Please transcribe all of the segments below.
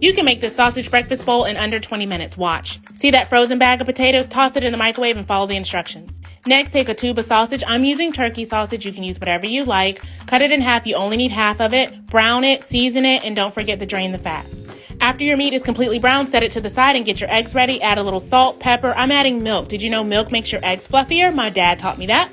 You can make this sausage breakfast bowl in under 20 minutes. Watch. See that frozen bag of potatoes? Toss it in the microwave and follow the instructions. Next, take a tube of sausage. I'm using turkey sausage. You can use whatever you like. Cut it in half. You only need half of it. Brown it, season it, and don't forget to drain the fat. After your meat is completely brown, set it to the side and get your eggs ready. Add a little salt, pepper. I'm adding milk. Did you know milk makes your eggs fluffier? My dad taught me that.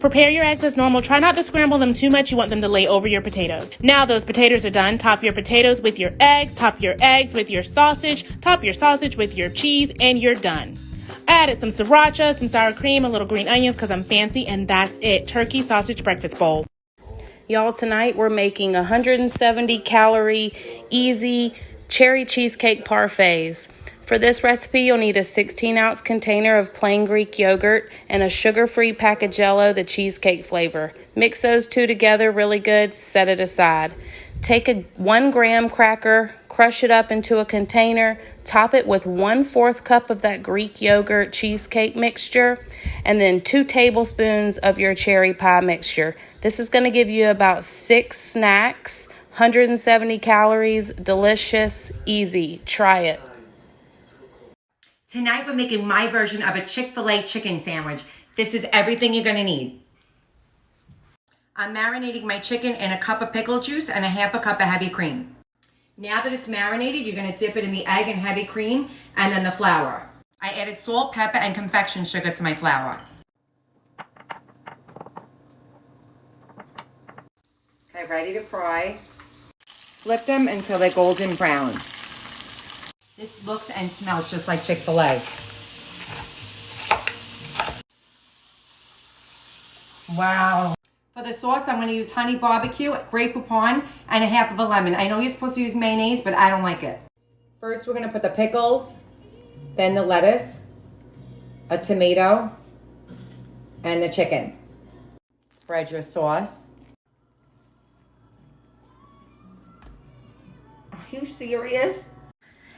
Prepare your eggs as normal. Try not to scramble them too much. You want them to lay over your potatoes. Now those potatoes are done. Top your potatoes with your eggs. Top your eggs with your sausage. Top your sausage with your cheese, and you're done. I added some sriracha, some sour cream, a little green onions because I'm fancy, and that's it. Turkey sausage breakfast bowl. Y'all, tonight we're making 170 calorie, easy cherry cheesecake parfaits. For this recipe, you'll need a 16-ounce container of plain Greek yogurt and a sugar-free pack of Jell-O, the cheesecake flavor. Mix those two together really good, set it aside. Take a 1 gram cracker, crush it up into a container, top it with 1/4 cup of that Greek yogurt cheesecake mixture, and then 2 tablespoons of your cherry pie mixture. This is going to give you about 6 snacks, 170 calories, delicious, easy. Try it. Tonight we're making my version of a Chick-fil-A chicken sandwich. This is everything you're gonna need. I'm marinating my chicken in a cup of pickle juice and a 1/2 cup of heavy cream. Now that it's marinated, you're gonna dip it in the egg and heavy cream and then the flour. I added salt, pepper, and confection sugar to my flour. Okay, ready to fry. Flip them until they're golden brown. This looks and smells just like Chick-fil-A. Wow. For the sauce, I'm going to use honey barbecue, Grey Poupon, and a 1/2 of a lemon. I know you're supposed to use mayonnaise, but I don't like it. First, we're going to put the pickles, then the lettuce, a tomato, and the chicken. Spread your sauce. Are you serious?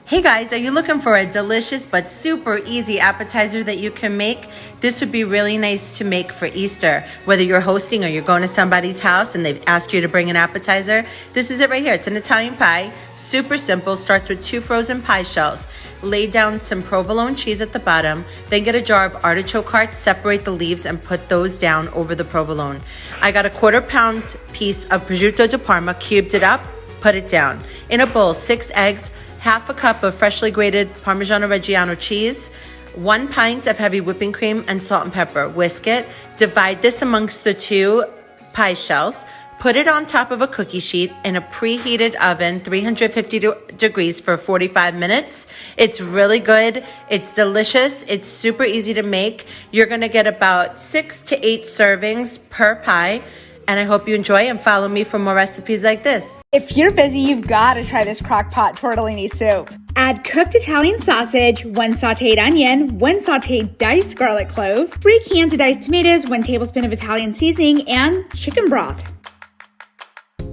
Hey guys, are you looking for a delicious but super easy appetizer that you can make? This would be really nice to make for Easter. Whether you're hosting or you're going to somebody's house and they've asked you to bring an appetizer, this is it right here. It's an Italian pie, super simple, starts with 2 frozen pie shells. Lay down some provolone cheese at the bottom, then get a jar of artichoke hearts, separate the leaves and put those down over the provolone. I got a 1/4 pound piece of prosciutto di Parma, cubed it up, put it down. In a bowl, 6 eggs, 1/2 cup of freshly grated Parmigiano Reggiano cheese, 1 pint of heavy whipping cream, and salt and pepper. Whisk it. Divide this amongst the 2 pie shells. Put it on top of a cookie sheet in a preheated oven, 350 degrees for 45 minutes. It's really good. It's delicious. It's super easy to make. You're going to get about 6 to 8 servings per pie. And I hope you enjoy and follow me for more recipes like this. If you're busy, you've got to try this crock-pot tortellini soup. Add cooked Italian sausage, 1 sauteed onion, 1 sauteed diced garlic clove, 3 cans of diced tomatoes, 1 tablespoon of Italian seasoning, and chicken broth.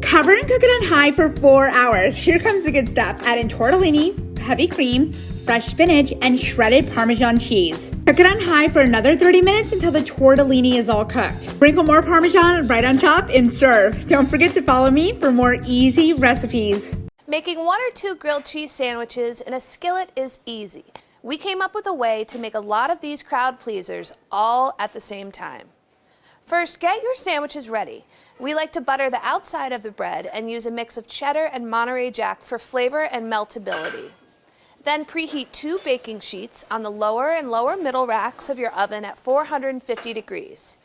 Cover and cook it on high for 4 hours. Here comes the good stuff. Add in tortellini, heavy cream, fresh spinach, and shredded Parmesan cheese. Cook it on high for another 30 minutes until the tortellini is all cooked. Sprinkle more Parmesan right on top and serve. Don't forget to follow me for more easy recipes. Making 1 or 2 grilled cheese sandwiches in a skillet is easy. We came up with a way to make a lot of these crowd pleasers all at the same time. First, get your sandwiches ready. We like to butter the outside of the bread and use a mix of cheddar and Monterey Jack for flavor and meltability. Then preheat 2 baking sheets on the lower and lower middle racks of your oven at 450 degrees.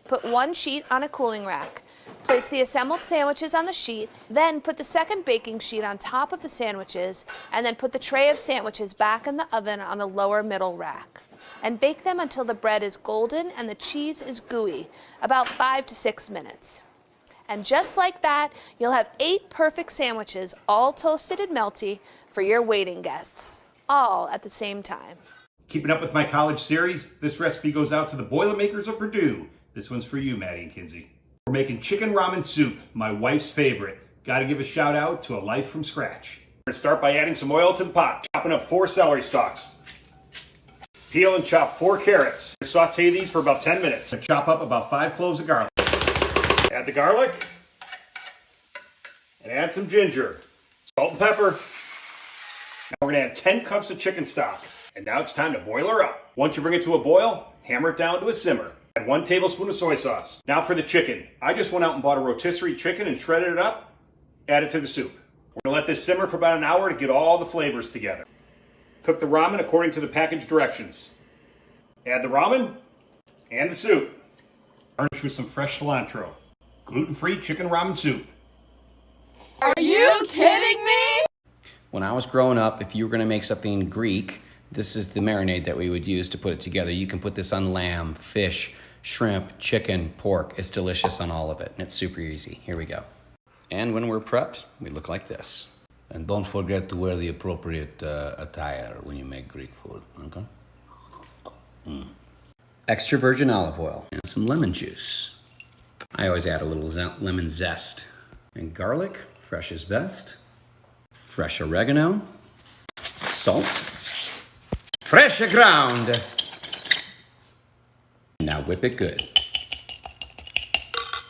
Put 1 sheet on a cooling rack. Place the assembled sandwiches on the sheet, then put the second baking sheet on top of the sandwiches, and then put the tray of sandwiches back in the oven on the lower middle rack. And bake them until the bread is golden and the cheese is gooey, about 5 to 6 minutes. And just like that, you'll have 8 perfect sandwiches, all toasted and melty, for your waiting guests, all at the same time. Keeping up with my college series, this recipe goes out to the Boilermakers of Purdue. This one's for you, Maddie and Kinsey. We're making chicken ramen soup, my wife's favorite. Gotta give a shout out to A Life from Scratch. We're gonna start by adding some oil to the pot, chopping up 4 celery stalks. Peel and chop 4 carrots. Saute these for about 10 minutes. And chop up about 5 cloves of garlic. Add the garlic. And add some ginger. Salt and pepper. Now we're gonna add 10 cups of chicken stock. And now it's time to boil her up. Once you bring it to a boil, hammer it down to a simmer. Add 1 tablespoon of soy sauce. Now for the chicken. I just went out and bought a rotisserie chicken and shredded it up. Add it to the soup. We're gonna let this simmer for about an hour to get all the flavors together. Cook the ramen according to the package directions. Add the ramen and the soup. Garnish with some fresh cilantro. Gluten-free chicken ramen soup. Are you kidding me? When I was growing up, if you were going to make something Greek, this is the marinade that we would use to put it together. You can put this on lamb, fish, shrimp, chicken, pork. It's delicious on all of it, and it's super easy. Here we go. And when we're prepped, we look like this. And don't forget to wear the appropriate attire when you make Greek food, okay? Extra virgin olive oil and some lemon juice. I always add a little lemon zest. And garlic, fresh is best. Fresh oregano, salt, fresh ground. Now whip it good.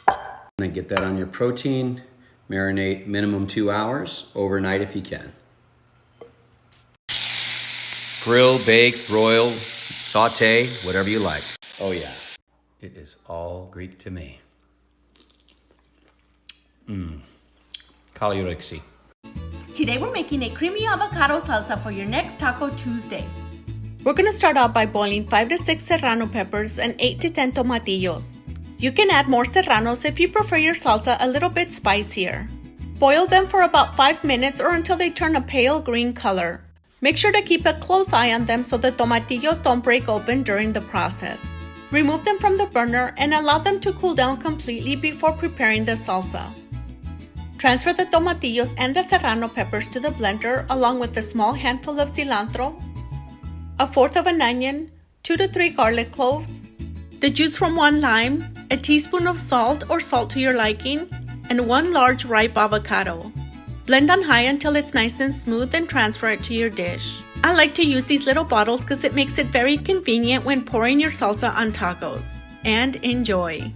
And then get that on your protein. Marinate minimum 2 hours, overnight if you can. Grill, bake, broil, saute, whatever you like. Oh yeah, it is all Greek to me. Kaloriksi. Today we're making a creamy avocado salsa for your next Taco Tuesday. We're going to start out by boiling 5 to 6 serrano peppers and 8 to 10 tomatillos. You can add more serranos if you prefer your salsa a little bit spicier. Boil them for about 5 minutes or until they turn a pale green color. Make sure to keep a close eye on them so the tomatillos don't break open during the process. Remove them from the burner and allow them to cool down completely before preparing the salsa. Transfer the tomatillos and the serrano peppers to the blender along with a small handful of cilantro, 1/4 of an onion, 2 to 3 garlic cloves, the juice from 1 lime, a teaspoon of salt or salt to your liking, and 1 large ripe avocado. Blend on high until it's nice and smooth and transfer it to your dish. I like to use these little bottles because it makes it very convenient when pouring your salsa on tacos. And enjoy!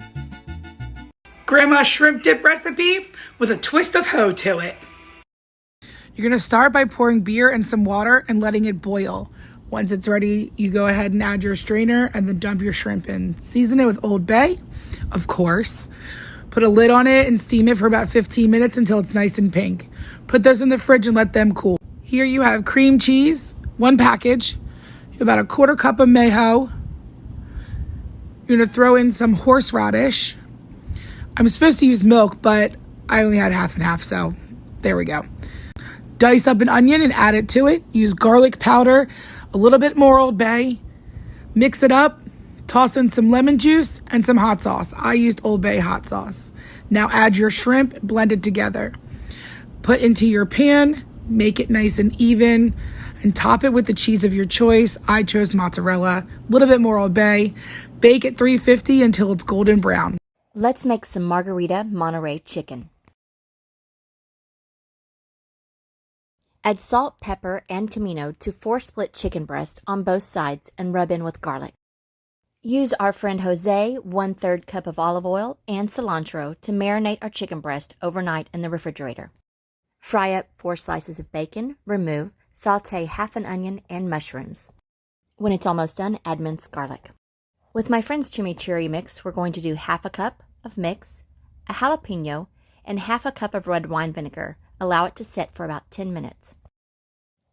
Grandma's shrimp dip recipe with a twist of hoe to it. You're going to start by pouring beer and some water and letting it boil. Once it's ready, you go ahead and add your strainer and then dump your shrimp in. Season it with Old Bay, of course. Put a lid on it and steam it for about 15 minutes until it's nice and pink. Put those in the fridge and let them cool. Here you have cream cheese, 1 package. You have about 1/4 cup of mayo. You're going to throw in some horseradish. I'm supposed to use milk, but I only had half and half, so there we go. Dice up an onion and add it to it. Use garlic powder, a little bit more Old Bay. Mix it up. Toss in some lemon juice and some hot sauce. I used Old Bay hot sauce. Now add your shrimp, blend it together. Put into your pan, make it nice and even, and top it with the cheese of your choice. I chose mozzarella, a little bit more Old Bay. Bake at 350 until it's golden brown. Let's make some Margarita Monterey chicken. Add salt, pepper, and comino to 4 split chicken breasts on both sides and rub in with garlic. Use our friend Jose 1/3 cup of olive oil and cilantro to marinate our chicken breast overnight in the refrigerator. Fry up 4 slices of bacon, remove, saute half an onion and mushrooms. When it's almost done, add minced garlic. With my friend's chimichurri mix, we're going to do 1/2 cup of mix, a jalapeno, and 1/2 cup of red wine vinegar. Allow it to set for about 10 minutes.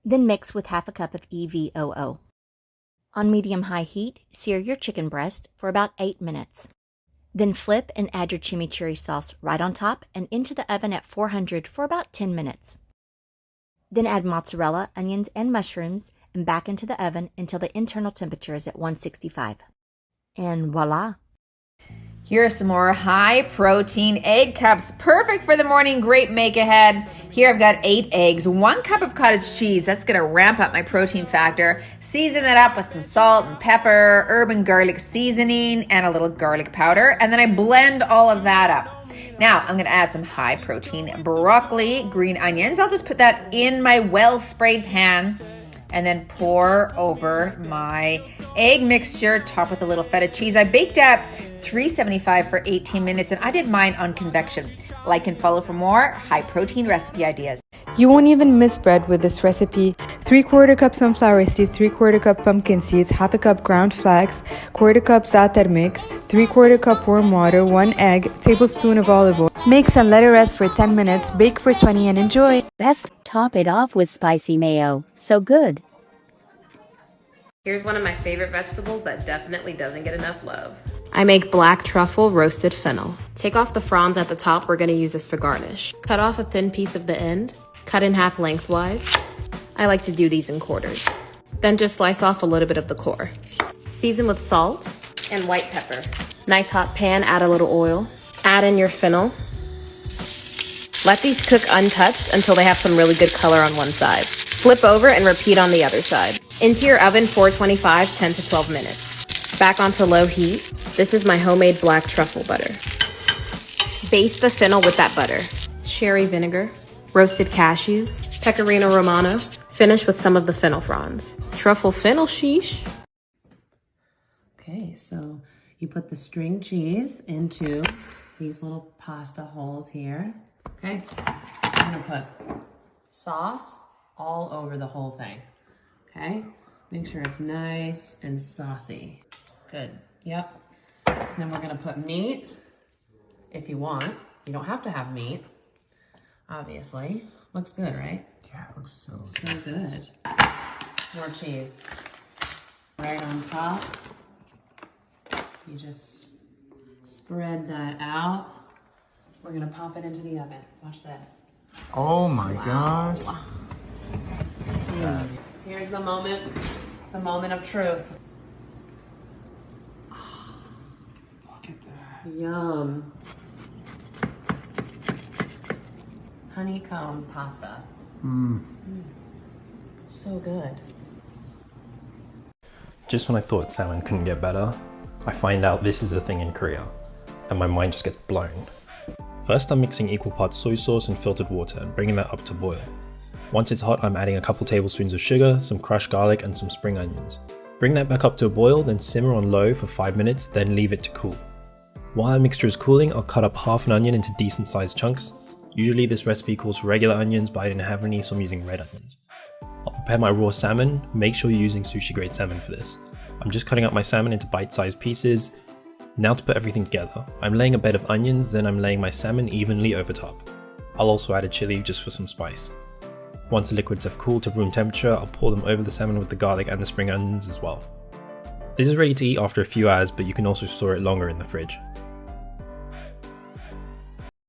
Then mix with 1/2 cup of EVOO. On medium-high heat, sear your chicken breast for about 8 minutes. Then flip and add your chimichurri sauce right on top and into the oven at 400 for about 10 minutes. Then add mozzarella, onions, and mushrooms and back into the oven until the internal temperature is at 165. And voila! Here are some more high-protein egg cups, perfect for the morning great make-ahead. Here I've got 8 eggs, 1 cup of cottage cheese. That's going to ramp up my protein factor. Season it up with some salt and pepper, herb and garlic seasoning, and a little garlic powder. And then I blend all of that up. Now I'm going to add some high-protein broccoli, green onions. I'll just put that in my well-sprayed pan. and then pour over my egg mixture, top with a little feta cheese. I baked at 375 for 18 minutes, and I did mine on convection. Like and follow for more high protein recipe ideas. You won't even miss bread with this recipe. 3/4 cup sunflower seeds, 3/4 cup pumpkin seeds, 1/2 cup ground flax, 1/4 cup za'atar mix, 3/4 cup warm water, 1 egg, tablespoon of olive oil. Mix and let it rest for 10 minutes. Bake for 20 and enjoy. Best top it off with spicy mayo. So good. Here's one of my favorite vegetables that definitely doesn't get enough love. I make black truffle roasted fennel. Take off the fronds at the top. We're gonna use this for garnish. Cut off a thin piece of the end. Cut in half lengthwise. I like to do these in quarters. Then just slice off a little bit of the core. Season with salt and white pepper. Nice hot pan, add a little oil. Add in your fennel. Let these cook untouched until they have some really good color on one side. Flip over and repeat on the other side. Into your oven, 425, 10 to 12 minutes. Back onto low heat. This is my homemade black truffle butter. Baste the fennel with that butter. Sherry vinegar. Roasted cashews, pecorino romano, finish with some of the fennel fronds. Truffle fennel sheesh. Okay, so you put the string cheese into these little pasta holes here. Okay, I'm gonna put sauce all over the whole thing. Okay, make sure it's nice and saucy. Good, yep. Then we're gonna put meat if you want. You don't have to have meat. Obviously. Looks good, right? Yeah, it looks so good. More cheese. Right on top. You just spread that out. We're gonna pop it into the oven. Watch this. Oh my gosh. Here's the moment of truth. Look at that. Yum. Honeycomb pasta. So good. Just when I thought salmon couldn't get better, I find out this is a thing in Korea, and my mind just gets blown. First, I'm mixing equal parts soy sauce and filtered water and bringing that up to boil. Once it's hot, I'm adding a couple tablespoons of sugar, some crushed garlic, and some spring onions. Bring that back up to a boil, then simmer on low for 5 minutes, then leave it to cool. While that mixture is cooling, I'll cut up half an onion into decent sized chunks. Usually this recipe calls for regular onions, but I didn't have any, so I'm using red onions. I'll prepare my raw salmon. Make sure you're using sushi grade salmon for this. I'm just cutting up my salmon into bite-sized pieces. Now to put everything together. I'm laying a bed of onions, then I'm laying my salmon evenly over top. I'll also add a chili just for some spice. Once the liquids have cooled to room temperature, I'll pour them over the salmon with the garlic and the spring onions as well. This is ready to eat after a few hours, but you can also store it longer in the fridge.